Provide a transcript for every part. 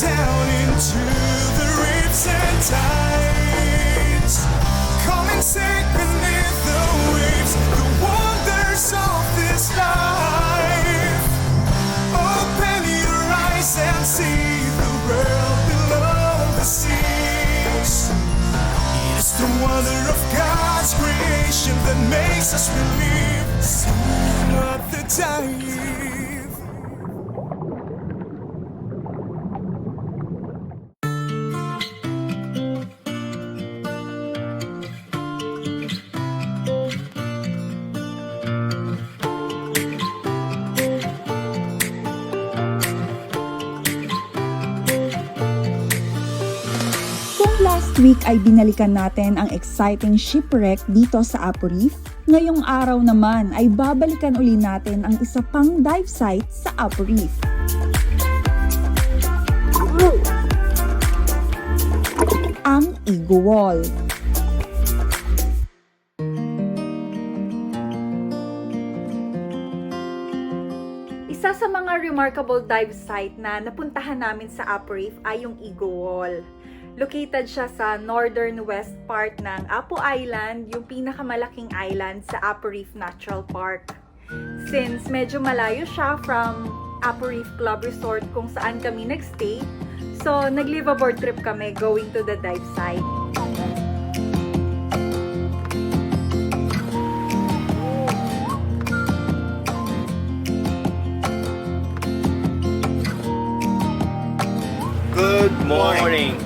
down into the reefs and tides. Come and sink beneath the waves, the wonders of this life. Open your eyes and see the world below the seas. It is the wonder of God's creation that makes us believe. Some of the dive. Last week ay binalikan natin ang exciting shipwreck dito sa Apo Reef. Ngayong araw naman ay babalikan uli natin ang isa pang dive site sa Apo Reef. Ang Eagle Wall. Isa sa mga remarkable dive site na napuntahan namin sa Apo Reef ay yung Eagle Wall. Located siya sa northern west part ng Apo Island, yung pinakamalaking island sa Apo Reef Natural Park. Since medyo malayo siya from Apo Reef Club Resort kung saan kami nagstay, so nag-liveaboard trip kami going to the dive site. Good morning.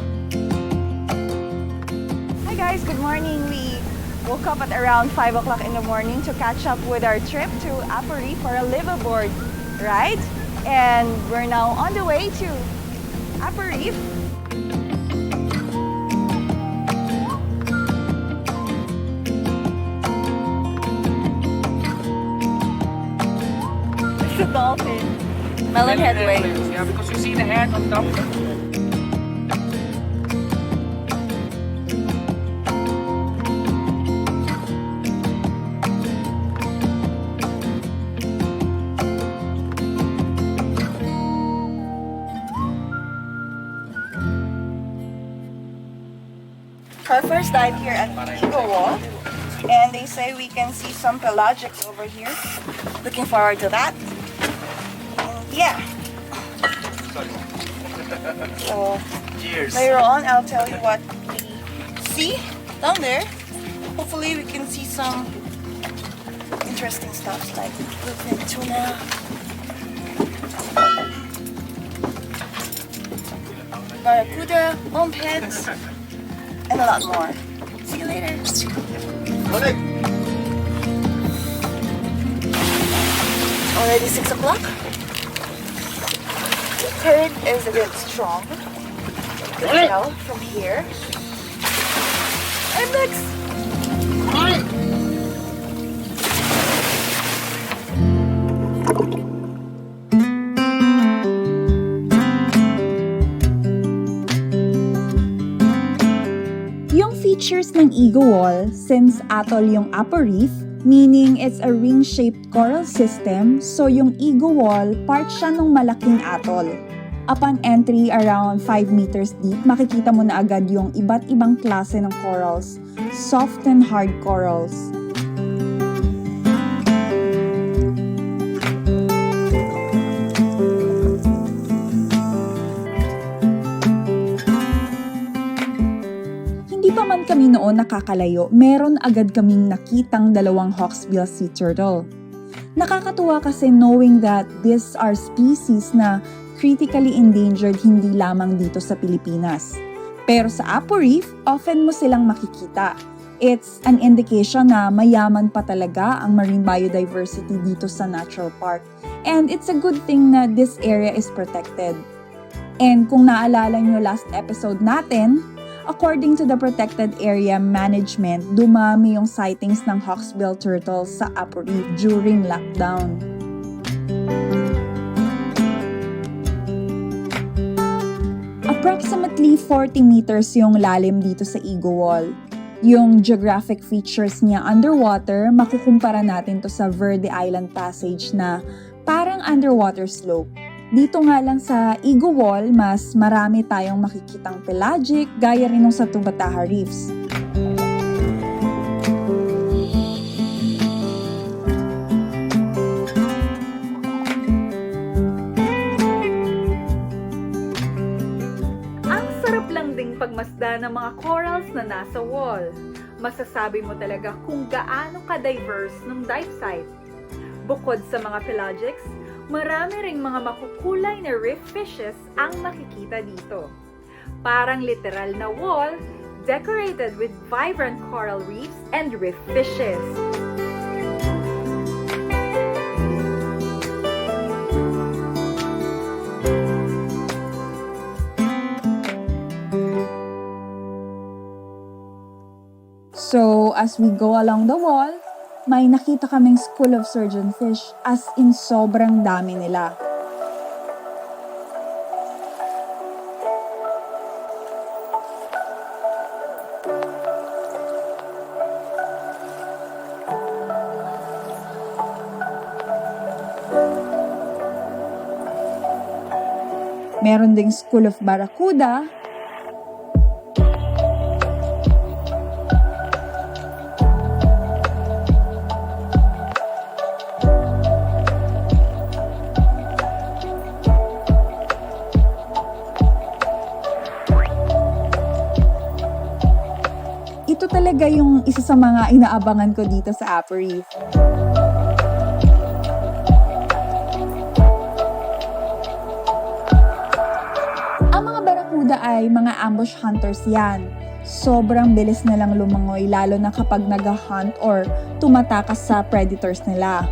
Guys, good morning. We woke up at around 5 o'clock in the morning to catch up with our trip to Apo Reef for a liveaboard ride. And we're now on the way to Apo Reef. It's a dolphin. Melon headway. Yeah, because you see the head on top. Our first dive here at Eagle Wall, and they say we can see some pelagics over here. Looking forward to that. And yeah. So Cheers. later on, I'll tell you what we see down there. Hopefully, we can see some interesting stuff like bluefin tuna. Barracuda, bumpheads, and a lot more. See you later. Already 6 o'clock. The current is a bit strong. You can tell from here. And next. Features ng Eagle Wall, since atoll yung Apo Reef, meaning it's a ring-shaped coral system, so yung Eagle Wall, part siya ng malaking atoll. Upon entry around 5 meters deep, makikita mo na agad yung iba't ibang klase ng corals, soft and hard corals. Hindi pa man kami noon nakakalayo, meron agad kaming nakitang dalawang hawksbill sea turtle. Nakakatuwa kasi knowing that these are species na critically endangered hindi lamang dito sa Pilipinas. Pero sa Apo Reef, often mo silang makikita. It's an indication na mayaman pa talaga ang marine biodiversity dito sa natural park. And it's a good thing na this area is protected. And kung naalala nyo last episode natin, according to the Protected Area Management, dumami yung sightings ng hawksbill turtles sa Apo Reef during lockdown. Approximately 40 meters yung lalim dito sa Eagle Wall. Yung geographic features niya underwater, makukumpara natin to sa Verde Island Passage na parang underwater slope. Dito nga lang sa Igo Wall, mas marami tayong makikitang pelagic gaya rin nung sa Tubataha Reefs. Ang sarap lang ding pagmasda ng mga corals na nasa wall. Masasabi mo talaga kung gaano ka-diverse ng dive site. Bukod sa mga pelagics, marami ring mga makukulay na reef fishes ang makikita dito. Parang literal na wall, decorated with vibrant coral reefs and reef fishes. So, as we go along the wall, may nakita kaming school of surgeonfish, as in sobrang dami nila. Meron ding school of barracuda, ito talaga yung isa sa mga inaabangan ko dito sa Apo Reef. Ang mga barracuda ay mga ambush hunters yan. Sobrang bilis nilang lumangoy lalo na kapag nag-hunt or tumatakas sa predators nila.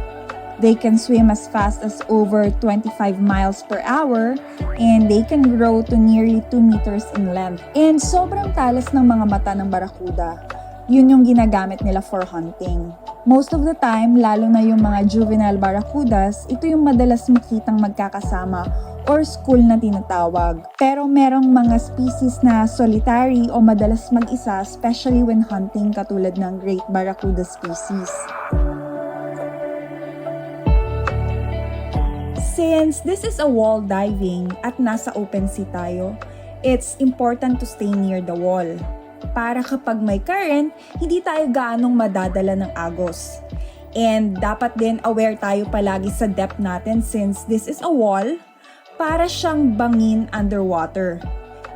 They can swim as fast as over 25 miles per hour and they can grow to nearly 2 meters in length. And sobrang talas ng mga mata ng barracuda. Yun yung ginagamit nila for hunting. Most of the time, lalo na yung mga juvenile barracudas, ito yung madalas makitang magkakasama or school na tinatawag. Pero merong mga species na solitary o madalas mag-isa, especially when hunting, katulad ng great barracuda species. Since this is a wall diving at nasa open sea tayo, it's important to stay near the wall. Para kapag may current, hindi tayo gaanong madadala ng agos. And dapat din aware tayo palagi sa depth natin since this is a wall, para siyang bangin underwater.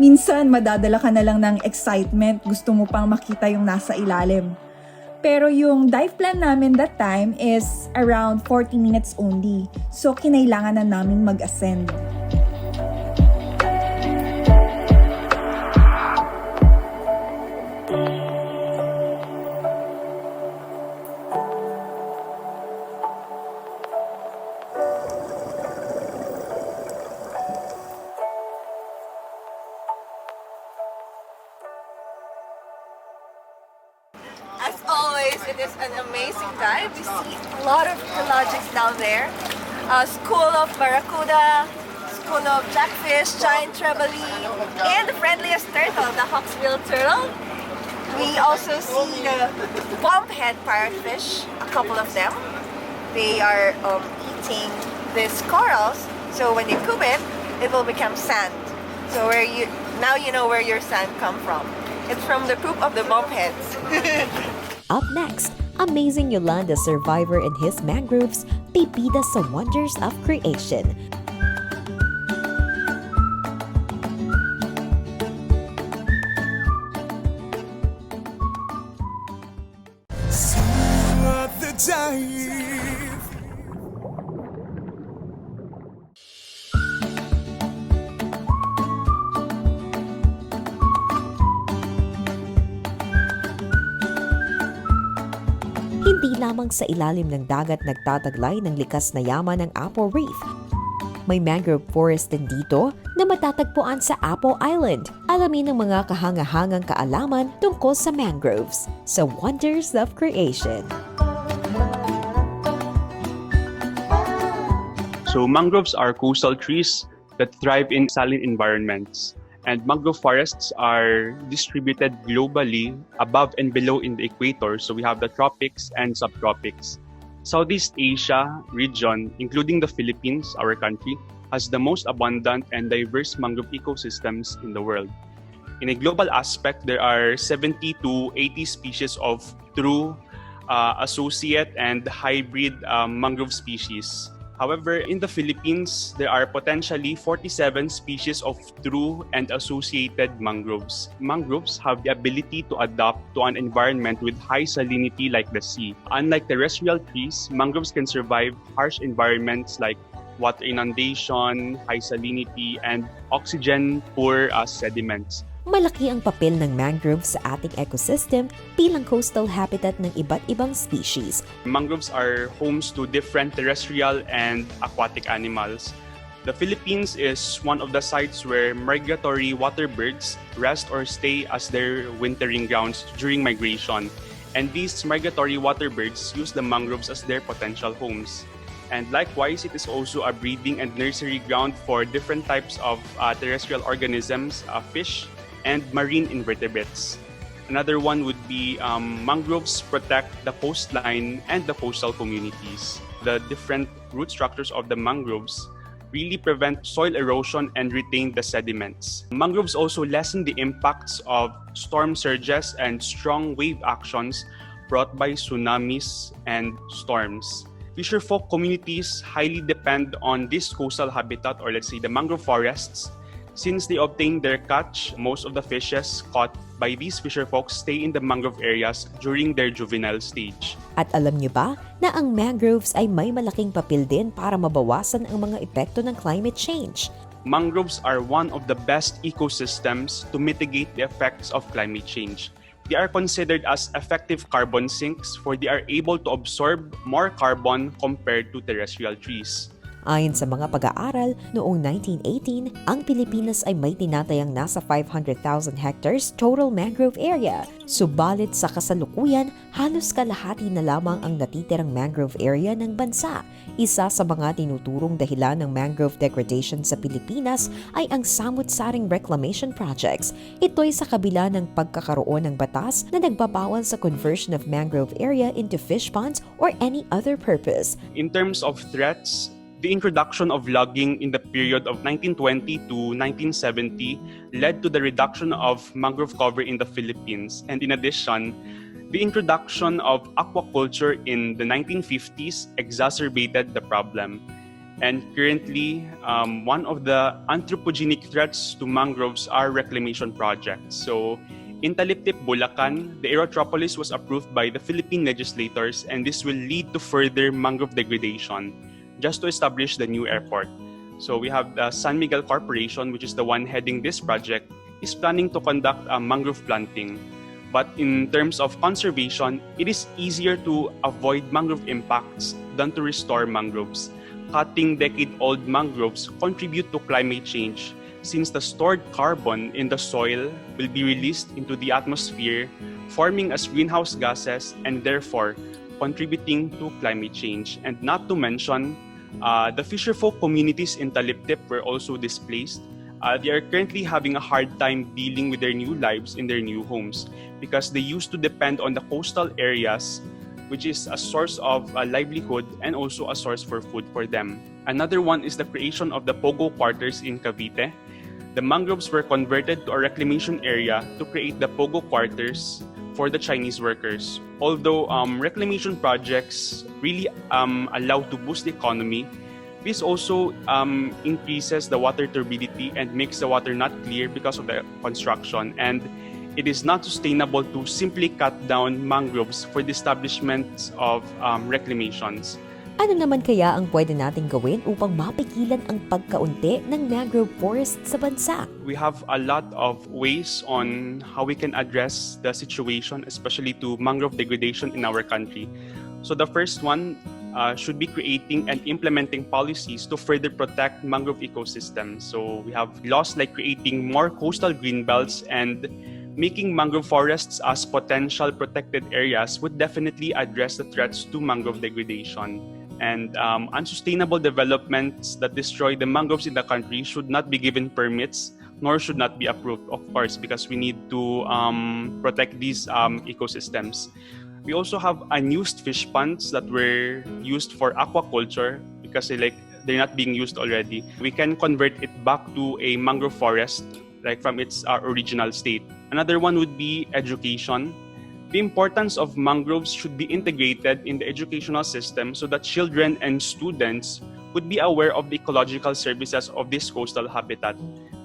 Minsan madadala ka na lang ng excitement, gusto mo pang makita yung nasa ilalim. Pero yung dive plan namin that time is around 40 minutes only. So, kinailangan na namin mag-ascend. As always, it is an amazing dive. We see a lot of pelagics down there. A school of barracuda, school of jackfish, giant trevally, and the friendliest turtle, the hawksbill turtle. We also see the bumphead parrotfish, a couple of them. They are eating these corals, so when they poop it, it will become sand. So now you know where your sand come from. It's from the poop of the bumpheads. Up next, amazing Yolanda Survivor and his mangroves pipida sa wonders of creation. Throughout the dive. Hindi lamang sa ilalim ng dagat nagtataglay ng likas na yaman ng Apo Reef. May mangrove forest din dito na matatagpuan sa Apo Island. Alamin ang mga kahangahangang kaalaman tungkol sa mangroves, sa wonders of creation. So mangroves are coastal trees that thrive in saline environments. And mangrove forests are distributed globally above and below in the equator. So we have the tropics and subtropics. Southeast Asia region, including the Philippines, our country, has the most abundant and diverse mangrove ecosystems in the world. In a global aspect, there are 70 to 80 species of true associate and hybrid mangrove species. However, in the Philippines, there are potentially 47 species of true and associated mangroves. Mangroves have the ability to adapt to an environment with high salinity like the sea. Unlike terrestrial trees, mangroves can survive harsh environments like water inundation, high salinity, and oxygen-poor sediments. Malaki ang papel ng mangroves sa ating ecosystem bilang coastal habitat ng iba't ibang species. Mangroves are homes to different terrestrial and aquatic animals. The Philippines is one of the sites where migratory water birds rest or stay as their wintering grounds during migration. And these migratory water birds use the mangroves as their potential homes. And likewise, it is also a breeding and nursery ground for different types of terrestrial organisms, fish, and marine invertebrates. Another one would be mangroves protect the coastline and the coastal communities. The different root structures of the mangroves really prevent soil erosion and retain the sediments. Mangroves also lessen the impacts of storm surges and strong wave actions brought by tsunamis and storms. Fisherfolk communities highly depend on this coastal habitat, or let's say the mangrove forests. Since they obtain their catch, most of the fishes caught by these fisherfolk stay in the mangrove areas during their juvenile stage. At alam niyo ba na ang mangroves ay may malaking papel din para mabawasan ang mga epekto ng climate change? Mangroves are one of the best ecosystems to mitigate the effects of climate change. They are considered as effective carbon sinks, for they are able to absorb more carbon compared to terrestrial trees. Ayon sa mga pag-aaral, noong 1918, ang Pilipinas ay may tinatayang nasa 500,000 hectares total mangrove area. Subalit sa kasalukuyan, halos kalahati na lamang ang natitirang mangrove area ng bansa. Isa sa mga tinuturong dahilan ng mangrove degradation sa Pilipinas ay ang samut-saring reclamation projects. Ito'y sa kabila ng pagkakaroon ng batas na nagbabawal sa conversion of mangrove area into fish ponds or any other purpose. In terms of threats, the introduction of logging in the period of 1920 to 1970 led to the reduction of mangrove cover in the Philippines. And in addition, the introduction of aquaculture in the 1950s exacerbated the problem. And currently, one of the anthropogenic threats to mangroves are reclamation projects. So, in Taliptip, Bulacan, the aerotropolis was approved by the Philippine legislators, and this will lead to further mangrove degradation just to establish the new airport. So we have the San Miguel Corporation, which is the one heading this project, is planning to conduct a mangrove planting. But in terms of conservation, it is easier to avoid mangrove impacts than to restore mangroves. Cutting decade-old mangroves contribute to climate change, since the stored carbon in the soil will be released into the atmosphere, forming as greenhouse gases and therefore contributing to climate change. And not to mention, the fisherfolk communities in Taliptip were also displaced. They are currently having a hard time dealing with their new lives in their new homes because they used to depend on the coastal areas, which is a source of livelihood and also a source for food for them. Another one is the creation of the Pogo quarters in Cavite. The mangroves were converted to a reclamation area to create the Pogo quarters for the Chinese workers. Although reclamation projects really allow to boost the economy, this also increases the water turbidity and makes the water not clear because of the construction. And it is not sustainable to simply cut down mangroves for the establishment of reclamations. Ano naman kaya ang pwede nating gawin upang mapigilan ang pagkaunti ng mangrove forest sa bansa? We have a lot of ways on how we can address the situation, especially to mangrove degradation in our country. So the first one should be creating and implementing policies to further protect mangrove ecosystems. So we have laws like creating more coastal greenbelts, and making mangrove forests as potential protected areas would definitely address the threats to mangrove degradation. And unsustainable developments that destroy the mangroves in the country should not be given permits, nor should not be approved, of course, because we need to protect these ecosystems. We also have unused fish ponds that were used for aquaculture because they're not being used already. We can convert it back to a mangrove forest, like from its original state. Another one would be education. The importance of mangroves should be integrated in the educational system so that children and students would be aware of the ecological services of this coastal habitat.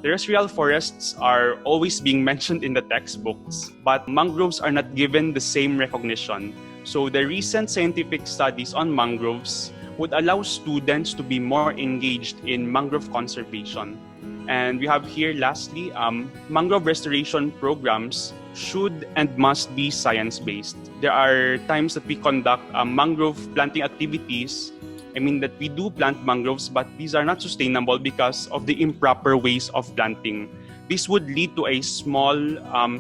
Terrestrial forests are always being mentioned in the textbooks, but mangroves are not given the same recognition. So the recent scientific studies on mangroves would allow students to be more engaged in mangrove conservation. And we have here lastly, mangrove restoration programs should and must be science-based. There are times that we conduct mangrove planting activities. That we do plant mangroves, but these are not sustainable because of the improper ways of planting. This would lead to a small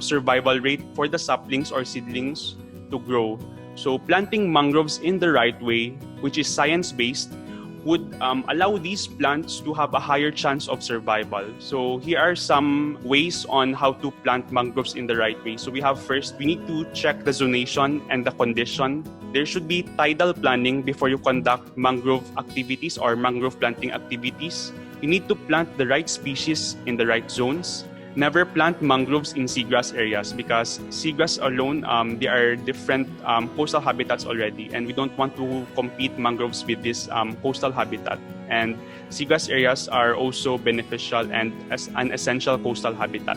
survival rate for the saplings or seedlings to grow. So planting mangroves in the right way, which is science-based, would allow these plants to have a higher chance of survival. So here are some ways on how to plant mangroves in the right way. So we have first, we need to check the zonation and the condition. There should be tidal planning before you conduct mangrove activities or mangrove planting activities. You need to plant the right species in the right zones. Never plant mangroves in seagrass areas because seagrass alone, there are different coastal habitats already, and we don't want to compete mangroves with this coastal habitat. And seagrass areas are also beneficial and as an essential coastal habitat.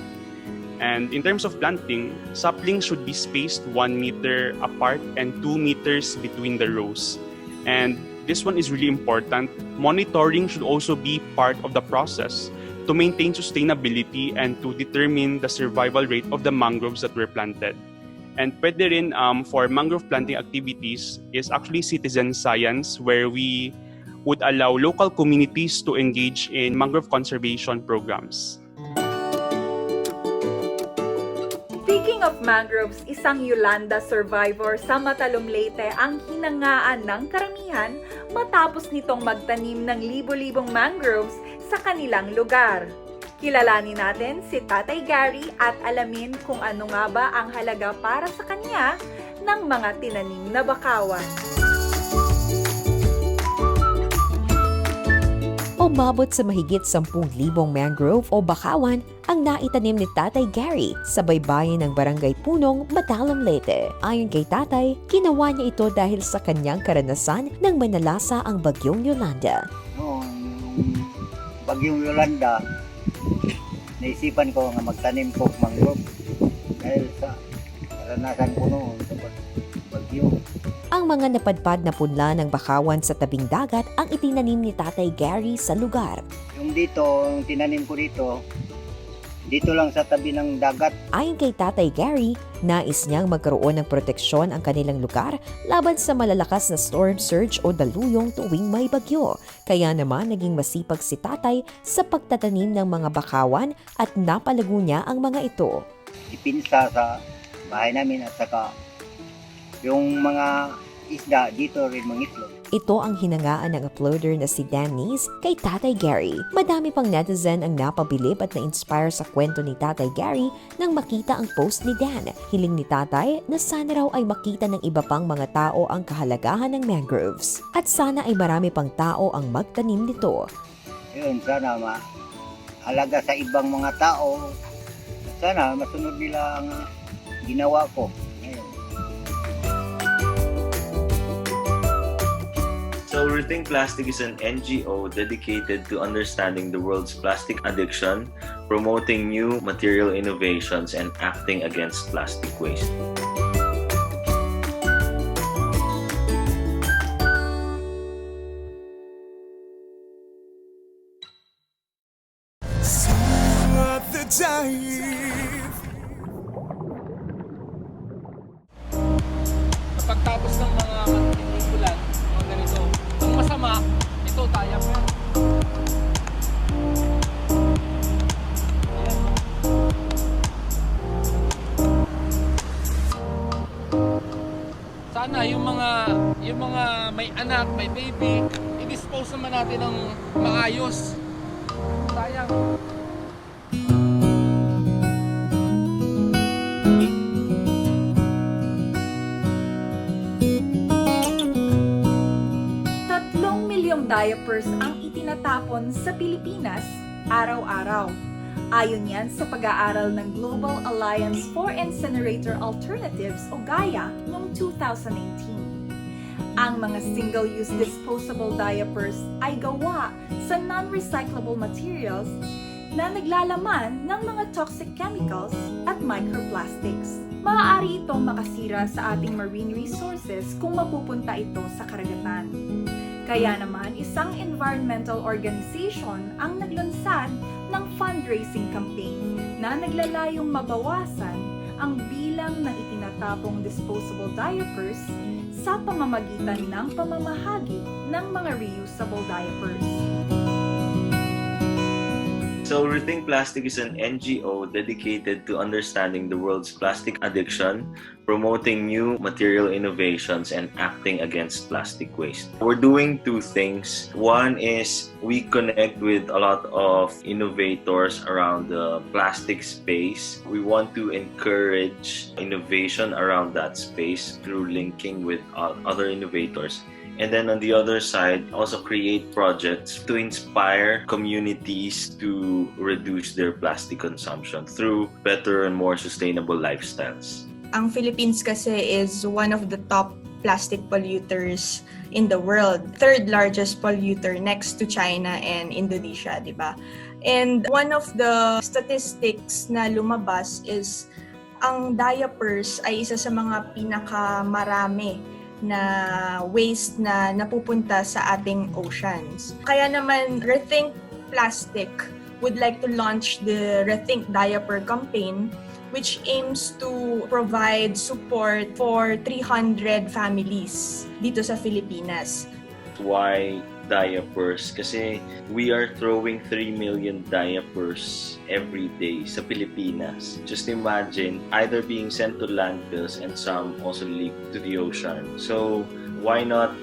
And in terms of planting, saplings should be spaced 1 meter apart and 2 meters between the rows. And this one is really important. Monitoring should also be part of the process to maintain sustainability and to determine the survival rate of the mangroves that were planted. And pwede rin for mangrove planting activities is actually citizen science, where we would allow local communities to engage in mangrove conservation programs. Speaking of mangroves, isang Yolanda Survivor sa Matalom, Leyte ang hinangaan ng karamihan matapos nitong magtanim ng libo-libong mangroves sa kanilang lugar. Kilalanin natin si Tatay Gary at alamin kung ano nga ba ang halaga para sa kanya ng mga tinanim na bakawan. Umabot sa mahigit 10,000 mangrove o bakawan ang naitanim ni Tatay Gary sa baybayin ng Barangay Punong, Matalom, Leyte. Ayon kay Tatay, ginawa niya ito dahil sa kanyang karanasan nang manalasa ang bagyong Yolanda. Bagyong Yolanda, naisipan ko nga magtanim ko mangrove dahil sa karanasan ko noon sa bagyo. Ang mga napadpad na punla ng bakawan sa tabing dagat ang itinanim ni Tatay Gary sa lugar. Yung tinanim ko dito lang sa tabi ng dagat. Ayon kay Tatay Gary, nais niyang magkaroon ng proteksyon ang kanilang lugar laban sa malalakas na storm surge o daluyong tuwing may bagyo. Kaya naman naging masipag si Tatay sa pagtatanim ng mga bakawan at napalago niya ang mga ito. Ipinsa sa bahay namin at saka yung mga isda dito rin mangitlog. Ito ang hinangaan ng uploader na si Denise kay Tatay Gary. Madami pang netizen ang napabilib at na-inspire sa kwento ni Tatay Gary nang makita ang post ni Dan. Hiling ni Tatay na sana raw ay makita ng iba pang mga tao ang kahalagahan ng mangroves. At sana ay marami pang tao ang magtanim nito. Yun, sana mahalaga sa ibang mga tao. Sana masunod nila ang ginawa ko. So Rethink Plastic is an NGO dedicated to understanding the world's plastic addiction, promoting new material innovations, and acting against plastic waste. At the dive. Pagtapos ng mga matinding ulan, mga ganito, ang masama, ito tayo. Sana yung mga may anak, may baby, i-dispose naman natin ng maayos. Sayang. diapers ang itinatapon sa Pilipinas araw-araw. Ayon yan sa pag-aaral ng Global Alliance for Incinerator Alternatives o GAIA noong 2018. Ang mga single-use disposable diapers ay gawa sa non-recyclable materials na naglalaman ng mga toxic chemicals at microplastics. Maaari itong makasira sa ating marine resources kung mapupunta ito sa karagatan. Kaya naman, isang environmental organization ang naglunsad ng fundraising campaign na naglalayong mabawasan ang bilang ng itinatapong disposable diapers sa pamamagitan ng pamamahagi ng mga reusable diapers. So, Rethink Plastic is an NGO dedicated to understanding the world's plastic addiction, promoting new material innovations, and acting against plastic waste. We're doing two things. One is we connect with a lot of innovators around the plastic space. We want to encourage innovation around that space through linking with other innovators. And then on the other side, also create projects to inspire communities to reduce their plastic consumption through better and more sustainable lifestyles. Ang Philippines kasi is one of the top plastic polluters in the world. Third largest polluter next to China and Indonesia, di ba? And one of the statistics na lumabas is ang diapers ay isa sa mga pinakamarami na waste na napupunta sa ating oceans. Kaya naman, Rethink Plastic would like to launch the Rethink Diaper campaign, which aims to provide support for 300 families dito sa Pilipinas. Why diapers? Kasi we are throwing 3 million diapers every day sa Pilipinas. Just imagine, either being sent to landfills and some also leak to the ocean. So why not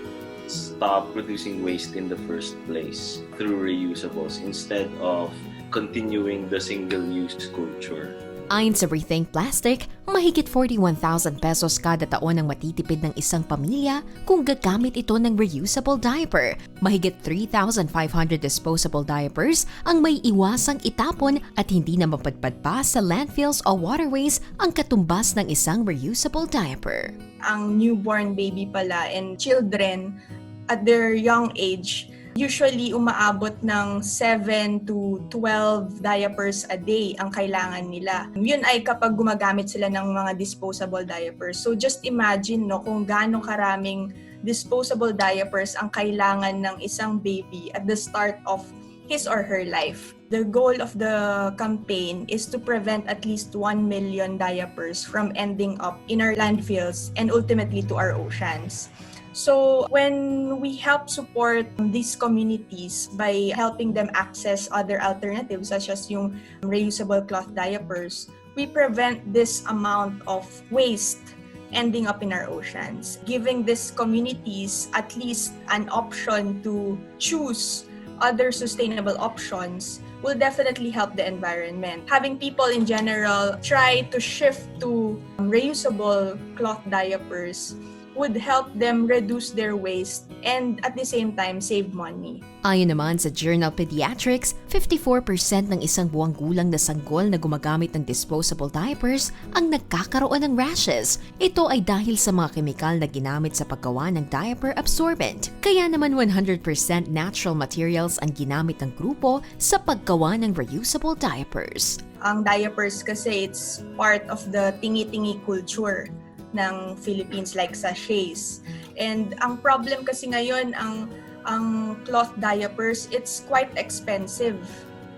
stop producing waste in the first place through reusables instead of continuing the single-use culture? Ayon sa Rethink Plastic, mahigit 41,000 pesos kada taon ang matitipid ng isang pamilya kung gagamit ito ng reusable diaper. Mahigit 3,500 disposable diapers ang may iwasang itapon at hindi na mapadpad pa sa landfills o waterways ang katumbas ng isang reusable diaper. Ang newborn baby pala and children at their young age usually umaabot ng 7 to 12 diapers a day ang kailangan nila. Yun ay kapag gumagamit sila ng mga disposable diapers. So just imagine kung gaano karaming disposable diapers ang kailangan ng isang baby at the start of his or her life. The goal of the campaign is to prevent at least 1 million diapers from ending up in our landfills and ultimately to our oceans. So when we help support these communities by helping them access other alternatives such as yung reusable cloth diapers, we prevent this amount of waste ending up in our oceans, giving these communities at least an option to choose other sustainable options will definitely help the environment. Having people in general try to shift to reusable cloth diapers would help them reduce their waste and at the same time save money. Ayon naman sa Journal Pediatrics, 54% ng isang buwang gulang na sanggol na gumagamit ng disposable diapers ang nagkakaroon ng rashes. Ito ay dahil sa mga kemikal na ginamit sa paggawa ng diaper absorbent. Kaya naman 100% natural materials ang ginamit ng grupo sa paggawa ng reusable diapers. Ang diapers kasi it's part of the tingi-tingi culture ng Philippines, like sachets. And ang problem kasi ngayon, ang cloth diapers, it's quite expensive,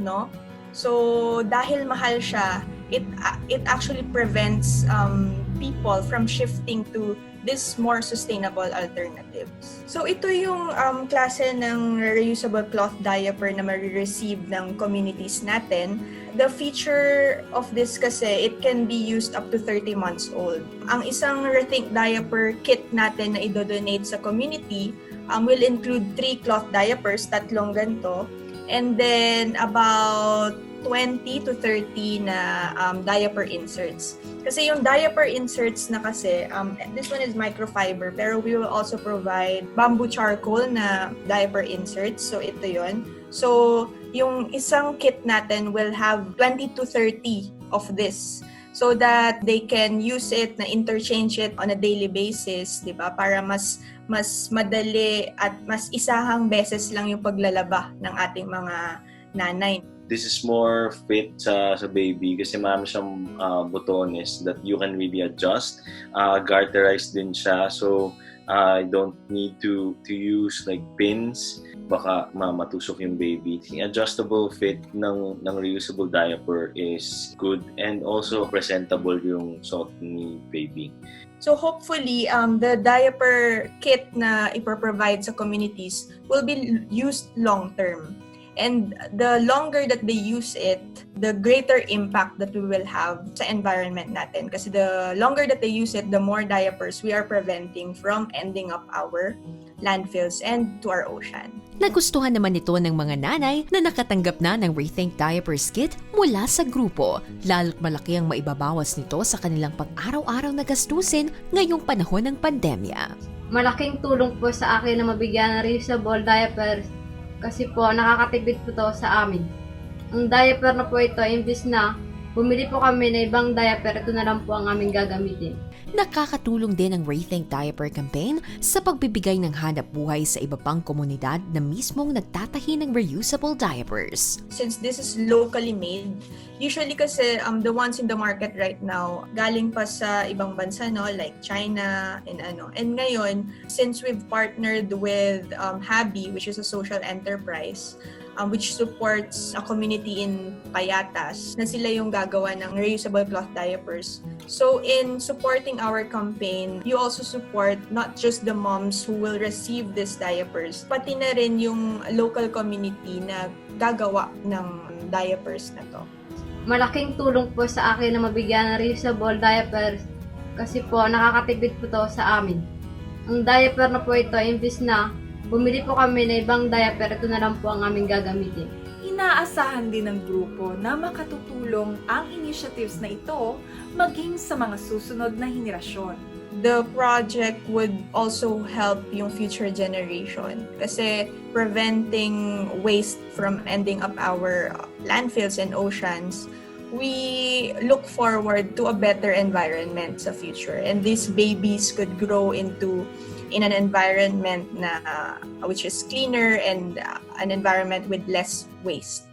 no? So dahil mahal siya, it actually prevents people from shifting to this more sustainable alternatives. So ito yung klase ng reusable cloth diaper na marireceive ng communities natin. The feature of this kasi, it can be used up to 30 months old. Ang isang Rethink diaper kit natin na idodonate sa community will include 3 cloth diapers, 3 ganito, And then about 20 to 30 na diaper inserts. Kasi yung diaper inserts na kasi, this one is microfiber, pero we will also provide bamboo charcoal na diaper inserts. So ito yon. So yung isang kit natin will have 20 to 30 of this, so that they can use it, na interchange it on a daily basis, di ba? Para mas madali at mas isahang beses lang yung paglalaba ng ating mga nanay. This is more fit sa baby kasi marami siyang botones that you can really adjust. Garterized din siya, so I don't need to use like pins, baka matusok yung baby. The adjustable fit ng reusable diaper is good, and also presentable yung suot ni baby. So hopefully, the diaper kit na iproprovide sa communities will be used long-term. And the longer that they use it, the greater impact that we will have sa environment natin. Kasi the longer that they use it, the more diapers we are preventing from ending up our landfills and to our ocean. Nagustuhan naman ito ng mga nanay na nakatanggap na ng Rethink Diapers Kit mula sa grupo. Lalo't malaki ang maibabawas nito sa kanilang pang-araw-araw na gastusin ngayong panahon ng pandemya. Malaking tulong po sa akin na mabigyan ng reusable diapers kasi po nakakatipid po to sa amin. Ang diaper na po ito, imbis na bumili po kami na ibang diaper, ito na lang po ang aming gagamitin. Nakakatulong din ang Rethink Diaper Campaign sa pagbibigay ng hanap buhay sa iba pang komunidad na mismong nagtatahi ng reusable diapers. Since this is locally made, usually kasi the ones in the market right now, galing pa sa ibang bansa, no, like China and ano. And ngayon, since we've partnered with Habi, which is a social enterprise, which supports a community in Payatas, na sila yung gagawa ng reusable cloth diapers. So in supporting our campaign, you also support not just the moms who will receive these diapers, pati na rin yung local community na gagawa ng diapers na to. Malaking tulong po sa akin na mabigyan ng reusable diapers kasi po nakakatipid po to sa amin. Ang diaper na po ito, imbis na bumili po kami na ibang diaper, ito na lang po ang aming gagamitin. Inaasahan din ng grupo na makatutulong ang initiatives na ito maging sa mga susunod na henerasyon. The project would also help yung future generation kasi preventing waste from ending up our landfills and oceans, we look forward to a better environment sa future, and these babies could grow in an environment na which is cleaner and an environment with less waste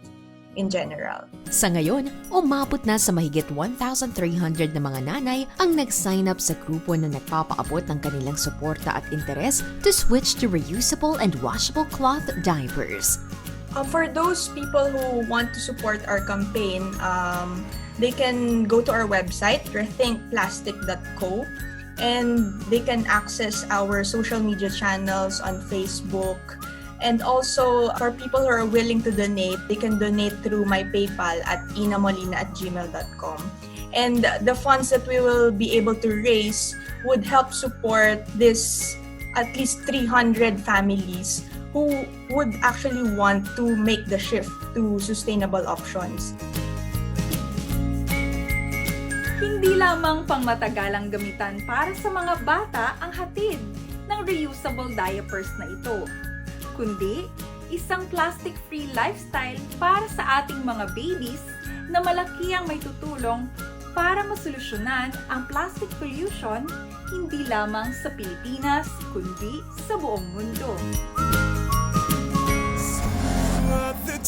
in general. Sa ngayon, umabot na sa mahigit 1,300 na mga nanay ang nag-sign up sa grupo na nagpapaabot ng kanilang suporta at interes to switch to reusable and washable cloth diapers. For those people who want to support our campaign, they can go to our website, rethinkplastic.co, and they can access our social media channels on Facebook. And also, for people who are willing to donate, they can donate through my PayPal at inamolina@gmail.com. And the funds that we will be able to raise would help support this at least 300 families who would actually want to make the shift to sustainable options. Hindi lamang pangmatagalang gamitan para sa mga bata ang hatid ng reusable diapers na ito, kundi isang plastic-free lifestyle para sa ating mga babies na malaki ang may tutulong para masolusyonan ang plastic pollution hindi lamang sa Pilipinas kundi sa buong mundo. The